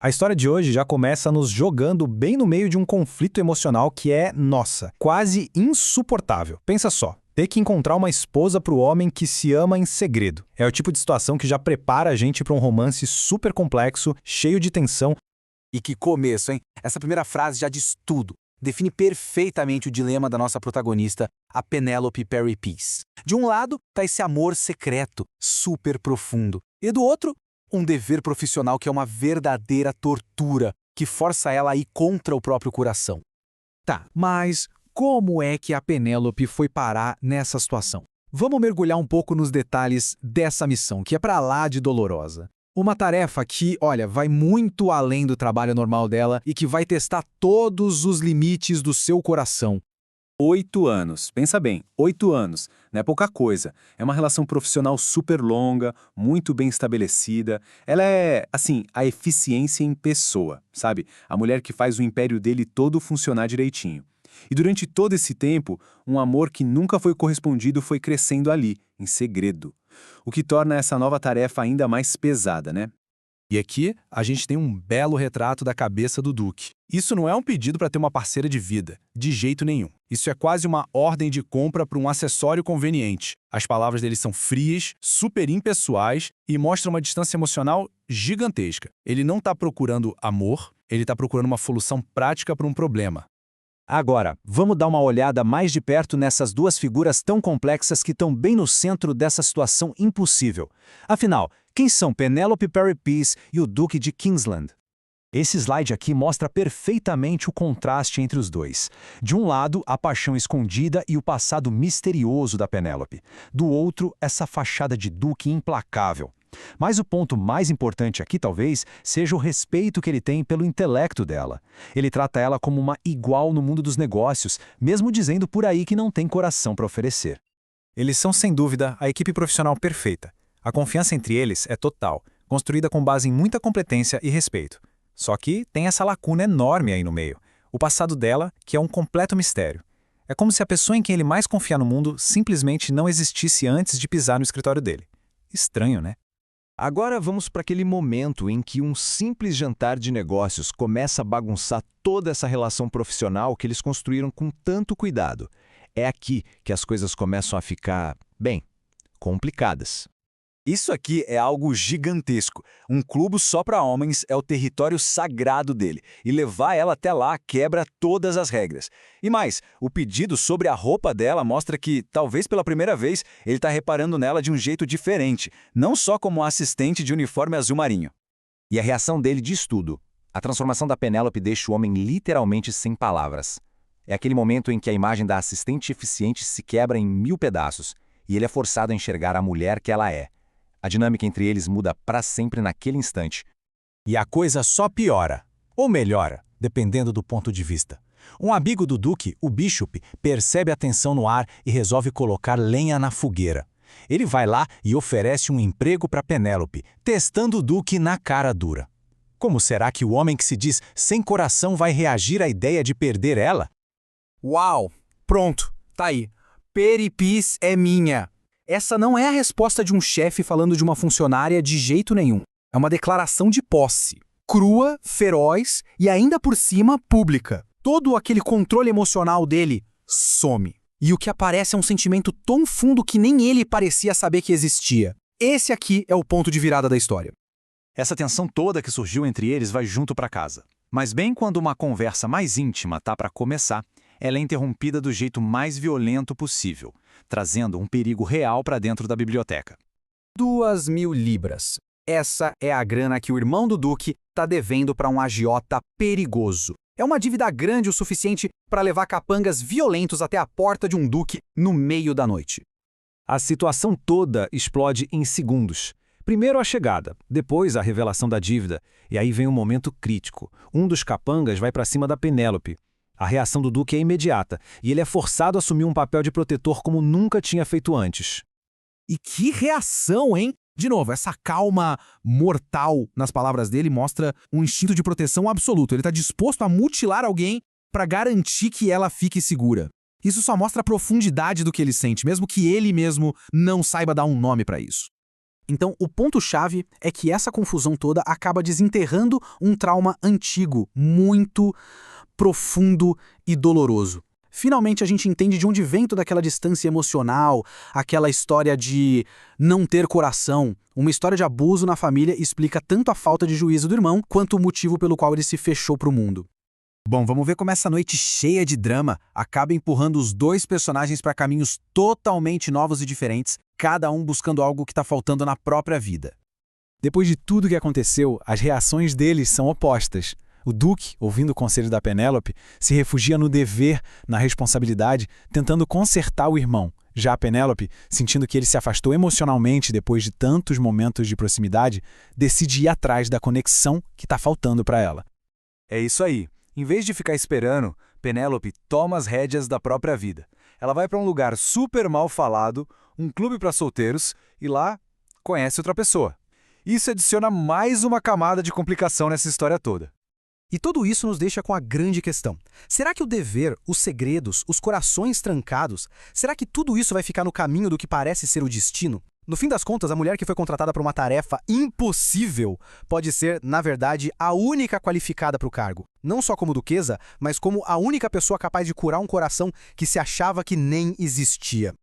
A história de hoje já começa nos jogando bem no meio de um conflito emocional que é, nossa, quase insuportável. Pensa só, ter que encontrar uma esposa para o homem que se ama em segredo. É o tipo de situação que já prepara a gente para um romance super complexo, cheio de tensão. E que começo, hein? Essa primeira frase já diz tudo. Define perfeitamente o dilema da nossa protagonista, a Penelope Perry Pease. De um lado, tá esse amor secreto, super profundo. E do outro, um dever profissional que é uma verdadeira tortura, que força ela a ir contra o próprio coração. Tá, mas como é que a Penélope foi parar nessa situação? Vamos mergulhar um pouco nos detalhes dessa missão, que é pra lá de dolorosa. Uma tarefa que, olha, vai muito além do trabalho normal dela e que vai testar todos os limites do seu coração. 8 anos, pensa bem, 8 anos, não é pouca coisa. É uma relação profissional super longa, muito bem estabelecida. Ela é, assim, a eficiência em pessoa, sabe? A mulher que faz o império dele todo funcionar direitinho. E durante todo esse tempo, um amor que nunca foi correspondido foi crescendo ali, em segredo. O que torna essa nova tarefa ainda mais pesada, né? E aqui a gente tem um belo retrato da cabeça do Duque. Isso não é um pedido para ter uma parceira de vida, de jeito nenhum. Isso é quase uma ordem de compra para um acessório conveniente. As palavras dele são frias, super impessoais e mostram uma distância emocional gigantesca. Ele não está procurando amor, ele está procurando uma solução prática para um problema. Agora, vamos dar uma olhada mais de perto nessas duas figuras tão complexas que estão bem no centro dessa situação impossível. Afinal, quem são Penelope Perry Pease e o Duque de Kingsland? Esse slide aqui mostra perfeitamente o contraste entre os dois. De um lado, a paixão escondida e o passado misterioso da Penélope. Do outro, essa fachada de duque implacável. Mas o ponto mais importante aqui, talvez, seja o respeito que ele tem pelo intelecto dela. Ele trata ela como uma igual no mundo dos negócios, mesmo dizendo por aí que não tem coração para oferecer. Eles são, sem dúvida, a equipe profissional perfeita. A confiança entre eles é total, construída com base em muita competência e respeito. Só que tem essa lacuna enorme aí no meio. O passado dela, que é um completo mistério. É como se a pessoa em quem ele mais confia no mundo simplesmente não existisse antes de pisar no escritório dele. Estranho, né? Agora vamos para aquele momento em que um simples jantar de negócios começa a bagunçar toda essa relação profissional que eles construíram com tanto cuidado. É aqui que as coisas começam a ficar, bem, complicadas. Isso aqui é algo gigantesco. Um clube só para homens é o território sagrado dele, e levar ela até lá quebra todas as regras. E mais, o pedido sobre a roupa dela mostra que, talvez pela primeira vez, ele está reparando nela de um jeito diferente, não só como assistente de uniforme azul marinho. E a reação dele diz tudo. A transformação da Penélope deixa o homem literalmente sem palavras. É aquele momento em que a imagem da assistente eficiente se quebra em 1000 pedaços, e ele é forçado a enxergar a mulher que ela é. A dinâmica entre eles muda para sempre naquele instante. E a coisa só piora, ou melhora, dependendo do ponto de vista. Um amigo do Duque, o Bishop, percebe a tensão no ar e resolve colocar lenha na fogueira. Ele vai lá e oferece um emprego para Penélope, testando o Duque na cara dura. Como será que o homem que se diz sem coração vai reagir à ideia de perder ela? Uau! Pronto, tá aí. Perry Pease é minha. Essa não é a resposta de um chefe falando de uma funcionária de jeito nenhum. É uma declaração de posse. Crua, feroz e ainda por cima pública. Todo aquele controle emocional dele some. E o que aparece é um sentimento tão fundo que nem ele parecia saber que existia. Esse aqui é o ponto de virada da história. Essa tensão toda que surgiu entre eles vai junto para casa. Mas bem quando uma conversa mais íntima tá para começar, ela é interrompida do jeito mais violento possível, trazendo um perigo real para dentro da biblioteca. 2.000 libras. Essa é a grana que o irmão do Duque está devendo para um agiota perigoso. É uma dívida grande o suficiente para levar capangas violentos até a porta de um duque no meio da noite. A situação toda explode em segundos. Primeiro a chegada, depois a revelação da dívida, e aí vem um momento crítico. Um dos capangas vai para cima da Penélope. A reação do Duque é imediata, e ele é forçado a assumir um papel de protetor como nunca tinha feito antes. E que reação, hein? De novo, essa calma mortal nas palavras dele mostra um instinto de proteção absoluto. Ele está disposto a mutilar alguém para garantir que ela fique segura. Isso só mostra a profundidade do que ele sente, mesmo que ele mesmo não saiba dar um nome para isso. Então, o ponto-chave é que essa confusão toda acaba desenterrando um trauma antigo, muito profundo e doloroso. Finalmente a gente entende de onde vem toda aquela distância emocional, aquela história de não ter coração. Uma história de abuso na família explica tanto a falta de juízo do irmão, quanto o motivo pelo qual ele se fechou para o mundo. Bom, vamos ver como essa noite cheia de drama acaba empurrando os dois personagens para caminhos totalmente novos e diferentes, cada um buscando algo que está faltando na própria vida. Depois de tudo que aconteceu, as reações deles são opostas. O Duque, ouvindo o conselho da Penélope, se refugia no dever, na responsabilidade, tentando consertar o irmão. Já a Penélope, sentindo que ele se afastou emocionalmente depois de tantos momentos de proximidade, decide ir atrás da conexão que está faltando para ela. É isso aí. Em vez de ficar esperando, Penélope toma as rédeas da própria vida. Ela vai para um lugar super mal falado, um clube para solteiros, e lá conhece outra pessoa. Isso adiciona mais uma camada de complicação nessa história toda. E tudo isso nos deixa com a grande questão. Será que o dever, os segredos, os corações trancados, será que tudo isso vai ficar no caminho do que parece ser o destino? No fim das contas, a mulher que foi contratada para uma tarefa impossível pode ser, na verdade, a única qualificada para o cargo. Não só como duquesa, mas como a única pessoa capaz de curar um coração que se achava que nem existia.